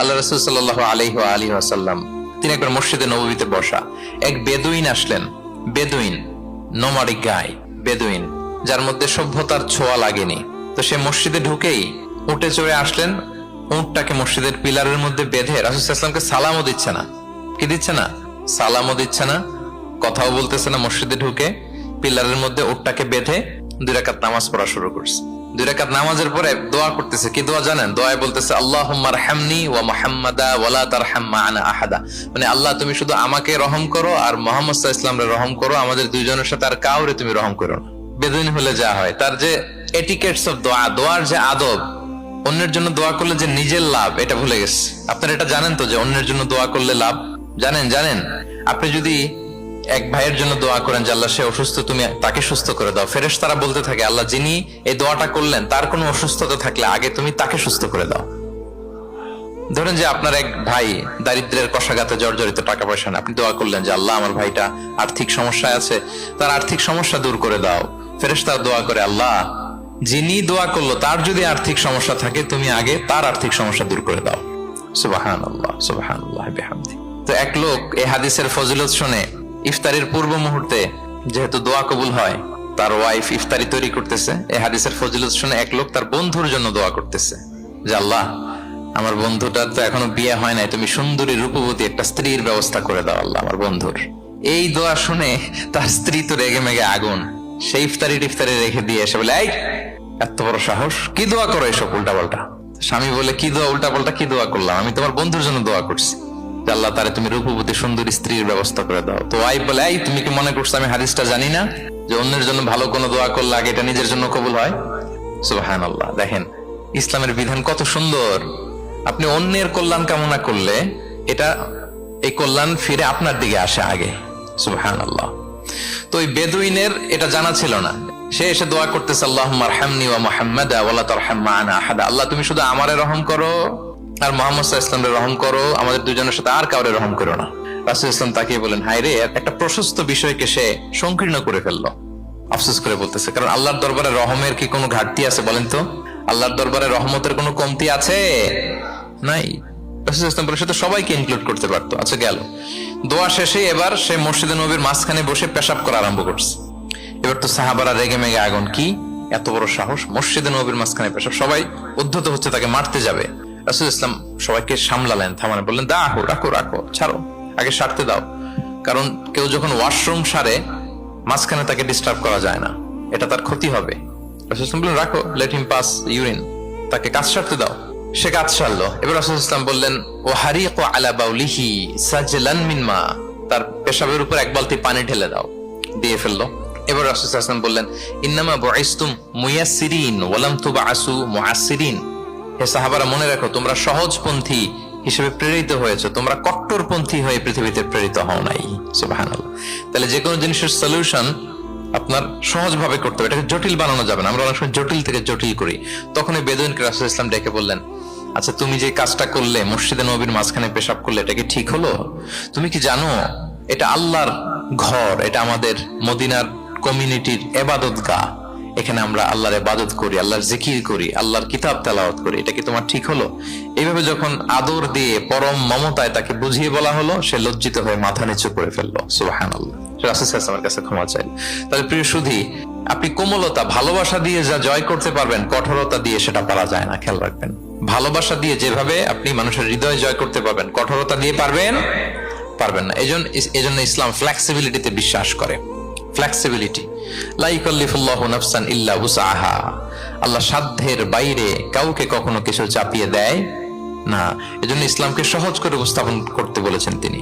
আল্লাহ রাসূল সাল্লাল্লাহু আলাইহি ওয়া আলিহি ওয়াসাল্লাম তিনি একবার মসজিদে নববীতে বসা, এক বেদুইন আসলেন। বেদুইন, নোমাডিক গাই, বেদুইন যার মধ্যে সভ্যতার ছোঁয়া লাগেনি। তো সে মসজিদে ঢুকেই উঠে চড়ে আসলেন, উটটাকে মসজিদের পিলারের মধ্যে বেঁধে রাসূল সাল্লাল্লাহু আলাইহি ওয়াসাল্লামকে সালামও দিচ্ছে না। কি দিচ্ছে না? সালামও দিচ্ছে না, কথাও বলতেছে না। মসজিদে ঢুকে পিলারের মধ্যে উটটাকে বেঁধে 2 রাকাত নামাজ পড়া শুরু করছে। 2 রাকাত নামাজের পরে দোয়া করতেছে। কি দোয়া জানেন? দোয়ায় বলতেছে আল্লাহুম্মা আরহামনি ওয়া মুহাম্মাদা ওয়া লা তারহাম মা'আনা আহাদা। মানে আল্লাহ তুমি শুধু আমাকে রহম করো আর মুহাম্মদ সাল্লাল্লাহু আলাইহি ওয়াসাল্লামকে রহম করো, আমাদের দুইজনের সাথে আর কাউরে তুমি রহম করো না। বেদুইন হলে যা হয়, তার যে এটিকেটস অফ দোয়া, দোয়ার যে আদব, অন্যের জন্য দোয়া করলে যে নিজের লাভ এটা ভুলে গেছে। আপনারা এটা জানেন তো যে অন্যের জন্য দোয়া করলে লাভ? জানেন আপনি যদি এক ভাইয়ের জন্য দোয়া করেন যে আল্লাহ সে অসুস্থ, তুমি তাকে সুস্থ করে দাও, ফেরেশতারা বলতে থাকে আল্লাহ যিনি এই দোয়াটা করলেন তার কোনো অসুস্থতা থাকলে আগে তুমি তাকে সুস্থ করে দাও। ধরেন যে আপনার এক ভাই দারিদ্রের কষাঘাতে জর্জরিত, টাকা পয়সা না, আপনি দোয়া করলেন যে আল্লাহ আমার ভাইটা আর্থিক সমস্যায় আছে, তার আর্থিক সমস্যা দূর করে দাও। ফেরেশতারা দোয়া করে আল্লাহ যিনি দোয়া করলো তার যদি আর্থিক সমস্যা থাকে তুমি আগে তার আর্থিক সমস্যা দূর করে দাও। সুবহানাল্লাহ, সুবহানাল্লাহ বিহামদি। তো এক লোক এই হাদিসের ফজিলত শুনে ইফতারির পূর্ব মুহূর্তে, যেহেতু দোয়া কবুল হয়, তার ওয়াইফ ইফতারি তৈরি করতেছে, এই হাদিসের ফজিলত শুনে এক লোক তার বন্ধুর জন্য দোয়া করতেছে যে আল্লাহ আমার বন্ধুটার তো এখনো বিয়ে হয় নাই, তুমি সুন্দরী রূপবতী একটা স্ত্রীর ব্যবস্থা করে দাও আল্লাহ আমার বন্ধুর। এই দোয়া শুনে তার স্ত্রী তো রেগে মেগে আগুন, সেই ইফতারি রেখে দিয়ে এসে বলে এই এত বড় সাহস, কি দোয়া করো এসব উল্টাপাল্টা। স্বামী বলে কি দোয়া উল্টাপাল্টা, কি দোয়া করলাম? আমি তোমার বন্ধুর জন্য দোয়া করছি যে আল্লাহ তারে তুমি রূপবতী সুন্দরী স্ত্রীর ব্যবস্থা করে দাও। তো ওয়াইফ বলে এই তুমি কি মনে করছো আমি হাদিসটা জানি না যে অন্যের জন্য ভালো কোনো দোয়া করলে আগে এটা নিজের জন্য কবুল হয়? সুবহানাল্লাহ। দেখেন ইসলামের বিধান কত সুন্দর। আপনি অন্যের কল্যাণ কামনা করলে এটা এই কল্যাণ ফিরে আপনার দিকে আসে আগে। সুবহানাল্লাহ। তো ওই বেদুইনের এটা জানা ছিল না, সে এসে দোয়া করতেছে আল্লাহুম্মা আরহামনি ওয়া মুহাম্মাদা ওয়া লা তারহাম মা'আনা আহাদা। আল্লাহ তুমি শুধু আমারে রহম করো আর মুহাম্মদ সাল্লাল্লাহু আলাইহি ওয়াসাল্লামকে রহম করো, আমাদের দুজনের সাথে আর কাউরে রহম করো না। রাসূল সাল্লাল্লাহু আলাইহি ওয়াসাল্লাম তাকিয়ে বলেন হায় রে, একটা প্রশস্ত বিষয়কে সে সংকীর্ণ করে ফেললো। আফসোস করে বলতেছে, কারণ আল্লাহর দরবারে রহমের কি কোনো ঘাটতি আছে বলেন তো? আল্লাহর দরবারে রহমতের কোনো কমতি আছে? নাই। রাসূল সাল্লাল্লাহু আলাইহি ওয়াসাল্লাম সে তো সবাইকে ইনক্লুড করতে পারতো। আচ্ছা গেল, দোয়া শেষে এবার সে মসজিদে নববীর মাঝখানে বসে পেশাব করা আরম্ভ করছে। এবার তো সাহাবারা রেগে মেগে আগুন, কি এত বড় সাহস, মসজিদে নববীর মাঝখানে পেশাব, সবাই উদ্ধত হচ্ছে, তাকে মারতে যাবে। রাসূল ইসলাম সবাইকে সামলালেন, থামালেন, বললেন রাখো রাখো রাখো, ছাড়ো, আগে সারতে দাও। কারণ কেউ যখন ওয়াশরুম সারে মাঝখানে তাকে ডিস্টার্ব করা যায় না, এটা তার ক্ষতি হবে। রাসূল ইসলাম বললেন রাখো, লেট হিম পাস ইউরিন, তাকে কাজ সারতে দাও। সে কাজ সারলো। এবার রাসূল ইসলাম বললেন ও হারিকু আলা বাউলিহি সাজলান মিন মা, তার পেশাবের উপর এক বালতি পানি ঢেলে দাও, দিয়ে ফেললো। এবার রাসূল সাল্লাল্লাহু আলাইহি ওয়াসাল্লাম বললেন ইন্নামা বুইসতুম মুয়াসসিরিন ওয়া লাম তুবআসু মুআসসিরিন। হে সাহাবারা মনে রাখো তোমরা সহজপন্থী হিসেবে প্রেরিত হয়েছে, তোমরা কট্টরপন্থী হয়ে পৃথিবীতে প্রেরিত হও নাই। সুবহানাল্লাহ। তাহলে যে কোনো জিনিসের সলিউশন আপনার সহজভাবে করতে হবে, এটাকে জটিল বানানো যাবে না। আমরা অনেক সময় জটিল থেকে জটিল করি। তখন এই বেদুইনকে রাসূল সাল্লাল্লাহু আলাইহি ওয়াসাল্লাম ডেকে বললেন আচ্ছা তুমি যে কাজটা করলে, মসজিদে নববীর মাঝখানে পেশাব করলে, এটা কি ঠিক হলো? তুমি কি জানো এটা আল্লাহর ঘর, এটা আমাদের মদিনার কমিউনিটির ইবাদতগাহ, এখানে আমরা আল্লাহর ইবাদত করি, আল্লাহর জিকির করি, আল্লাহর কিতাব তেলাওয়াত করি, এটা কি তোমার ঠিক হলো? এইভাবে যখন আদর দিয়ে পরম মমতায় তাকে বুঝিয়ে বলা হলো, সে লজ্জিত হয়ে মাথা নিচু করে ফেললো। সুবহানাল্লাহ। রাসূল সাল্লাল্লাহু আলাইহি ওয়াসাল্লামের কাছে ক্ষমা চাইল। তাহলে প্রিয় সুধী, আপনি কোমলতা ভালোবাসা দিয়ে যা জয় করতে পারবেন, কঠোরতা দিয়ে সেটা পারা যায় না, খেয়াল রাখবেন। ভালোবাসা দিয়ে যেভাবে আপনি মানুষের হৃদয় জয় করতে পারবেন, কঠোরতা দিয়ে পারবেন না। এজন্য ইসলাম ফ্লেক্সিবিলিটিতে বিশ্বাস করে। ফ্লেক্সিবিলিটি, লা ইউকাল্লিফুল্লাহু নাফসান ইল্লা উসআহা। আল্লাহ সাধ্যের বাইরে কাউকে কখনো কিছু চাপিয়ে দেয় না। এজন্য ইসলামকে সহজ করে উপস্থাপন করতে বলেছেন তিনি।